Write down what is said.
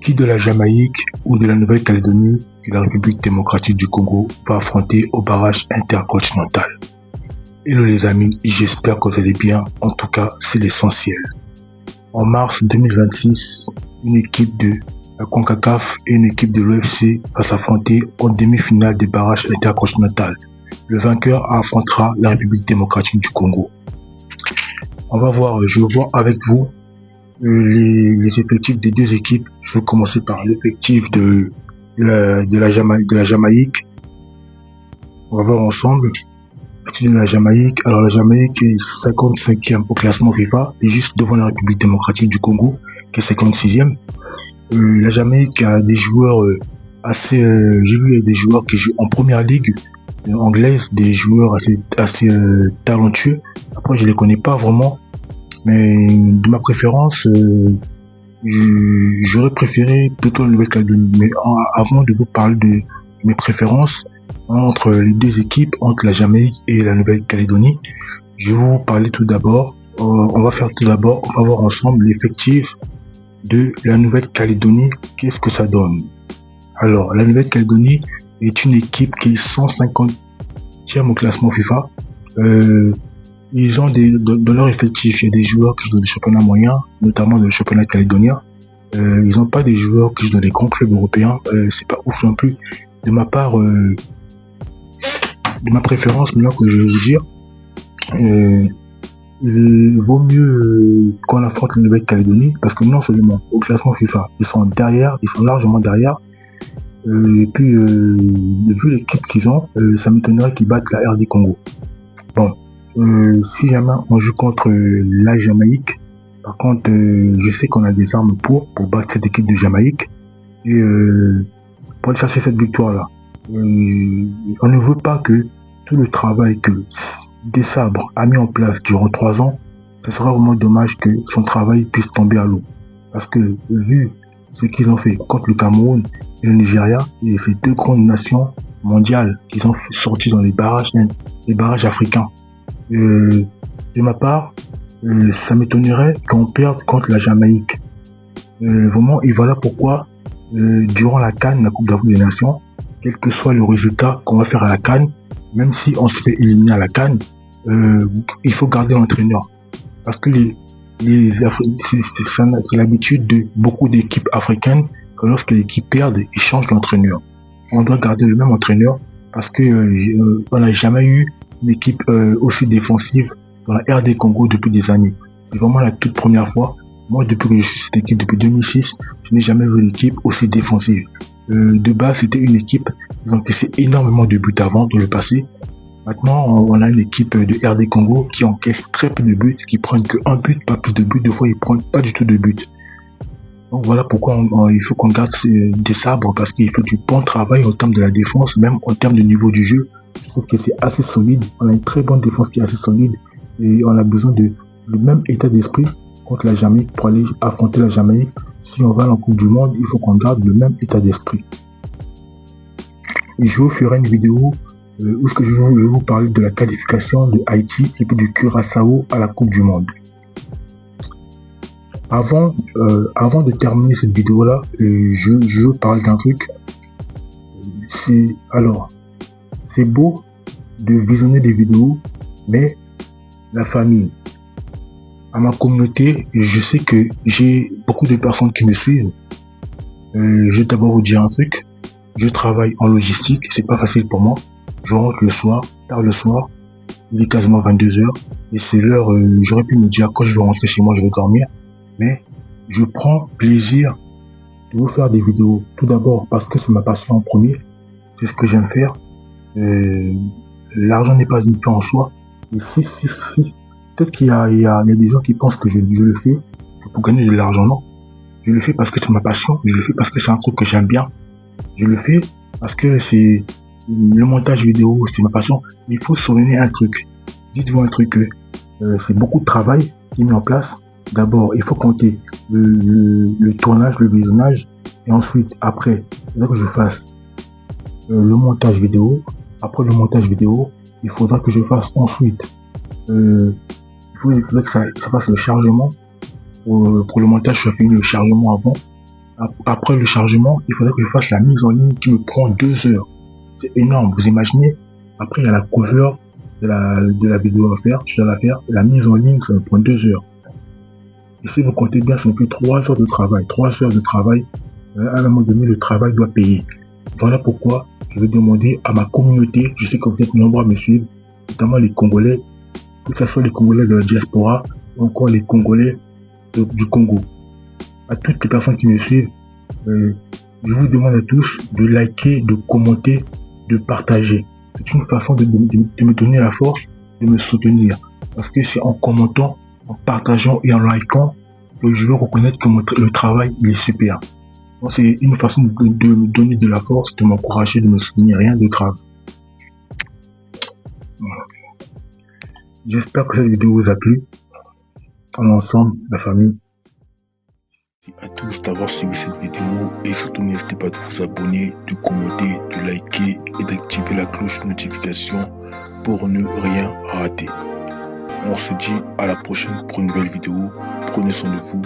Qui de la Jamaïque ou de la Nouvelle-Calédonie que la République démocratique du Congo va affronter au barrage intercontinental? Hello les amis, j'espère que vous allez bien, en tout cas c'est l'essentiel. En mars 2026, une équipe de la CONCACAF et une équipe de l'UFC va s'affronter en demi-finale des barrages intercontinental. Le vainqueur affrontera la République démocratique du Congo. On va voir, je vais voir avec vous les effectifs des deux équipes. Je vais commencer par l'effectif de la Jamaïque. On va voir ensemble l'effectif de la Jamaïque. Alors la Jamaïque est 55e au classement FIFA et juste devant la République démocratique du Congo qui est 56e. La Jamaïque a des joueurs assez... j'ai vu des joueurs qui jouent en première ligue anglaise, des joueurs assez talentueux. Après je les connais pas vraiment. Mais de ma préférence, j'aurais préféré plutôt la Nouvelle-Calédonie. Mais avant de vous parler de mes préférences entre les deux équipes, entre la Jamaïque et la Nouvelle-Calédonie, je vais vous parler tout d'abord. On va voir ensemble l'effectif de la Nouvelle-Calédonie. Qu'est-ce que ça donne? Alors, la Nouvelle-Calédonie est une équipe qui est 150e au classement FIFA. Ils ont dans leur effectif, il y a des joueurs qui jouent dans les championnats moyens, notamment dans le championnat calédonien. Ils n'ont pas des joueurs qui jouent dans les grands clubs européens. C'est pas ouf non plus. De ma part, de ma préférence, maintenant que je vais vous dire, il vaut mieux qu'on affronte la Nouvelle-Calédonie, parce que non seulement au classement FIFA, ils sont derrière, ils sont largement derrière. Et puis, vu l'équipe qu'ils ont, ça m'étonnerait qu'ils battent la RD Congo. Bon. Si jamais on joue contre la Jamaïque, par contre, je sais qu'on a des armes pour battre cette équipe de Jamaïque et pour aller chercher cette victoire-là. On ne veut pas que tout le travail que Desabre a mis en place durant 3 ans, ce serait vraiment dommage que son travail puisse tomber à l'eau. Parce que vu ce qu'ils ont fait contre le Cameroun et le Nigeria, et ces deux grandes nations mondiales qu'ils ont sorties dans les barrages africains. De ma part, ça m'étonnerait qu'on perde contre la Jamaïque. Vraiment, et voilà pourquoi, durant la CAN, la Coupe d'Afrique des Nations, quel que soit le résultat qu'on va faire à la CAN, même si on se fait éliminer à la CAN, il faut garder l'entraîneur. Parce que c'est l'habitude de beaucoup d'équipes africaines que lorsque l'équipe perd, ils changent l'entraîneur. On doit garder le même entraîneur parce que on n'a jamais eu une équipe aussi défensive dans la RD Congo depuis des années. C'est vraiment la toute première fois. Moi, depuis que je suis cette équipe, depuis 2006, je n'ai jamais vu l'équipe aussi défensive. De base, c'était une équipe qui encaissait énormément de buts avant, dans le passé. Maintenant, on a une équipe de RD Congo qui encaisse très peu de buts, qui prennent que un but, pas plus de buts. Des fois, ils prennent pas du tout de buts. Donc voilà pourquoi il faut qu'on garde des sabres, parce qu'il fait du bon travail en termes de la défense, même en termes de niveau du jeu. Je trouve que c'est assez solide. On a une très bonne défense qui est assez solide et on a besoin du même état d'esprit contre la Jamaïque pour aller affronter la Jamaïque. Si on va en Coupe du Monde, il faut qu'on garde le même état d'esprit. Je vous ferai une vidéo où je vais vous parler de la qualification de Haïti et puis du Curaçao à la Coupe du Monde. Avant de terminer cette vidéo-là, je veux parler d'un truc. C'est beau de visionner des vidéos, mais la famille, à ma communauté, je sais que j'ai beaucoup de personnes qui me suivent. Je vais d'abord vous dire un truc. Je travaille en logistique, c'est pas facile pour moi. Je rentre le soir, tard le soir, il est quasiment 22h et c'est l'heure, j'aurais pu me dire quand je vais rentrer chez moi, je vais dormir. Mais je prends plaisir de vous faire des vidéos. Tout d'abord parce que c'est ma passion en premier, c'est ce que j'aime faire. L'argent n'est pas une fin en soi. Et peut-être qu'il y a des gens qui pensent que je le fais pour gagner de l'argent. Non, je le fais parce que c'est ma passion. Je le fais parce que c'est un truc que j'aime bien. Je le fais parce que c'est le montage vidéo, c'est ma passion. Il faut souligner un truc. Dites-vous un truc que c'est beaucoup de travail qui est mis en place. D'abord, il faut compter le tournage, le visionnage, et ensuite, après, il faudra que je fasse le montage vidéo. Après le montage vidéo, il faudra que je fasse ensuite, il faudra que ça fasse le chargement. Pour le montage, je finis le chargement avant. Après le chargement, il faudrait que je fasse la mise en ligne qui me prend 2 heures. C'est énorme. Vous imaginez? Après, il y a la cover de la vidéo à faire. Je dois la faire. La mise en ligne, ça me prend 2 heures. Et si vous comptez bien, ça me fait 3 heures de travail. 3 heures de travail. À un moment donné, le travail doit payer. Voilà pourquoi je vais demander à ma communauté, je sais que vous êtes nombreux à me suivre, notamment les Congolais, que ce soit les Congolais de la diaspora ou encore les Congolais du Congo. À toutes les personnes qui me suivent, je vous demande à tous de liker, de commenter, de partager. C'est une façon de me donner la force de me soutenir. Parce que c'est en commentant, en partageant et en likant que je veux reconnaître que le travail il est super. C'est une façon de me donner de la force, de m'encourager, de me soutenir, rien de grave. Voilà. J'espère que cette vidéo vous a plu. En ensemble, la famille. Merci à tous d'avoir suivi cette vidéo et surtout n'hésitez pas de vous abonner, de commenter, de liker et d'activer la cloche de notification pour ne rien rater. On se dit à la prochaine pour une nouvelle vidéo. Prenez soin de vous.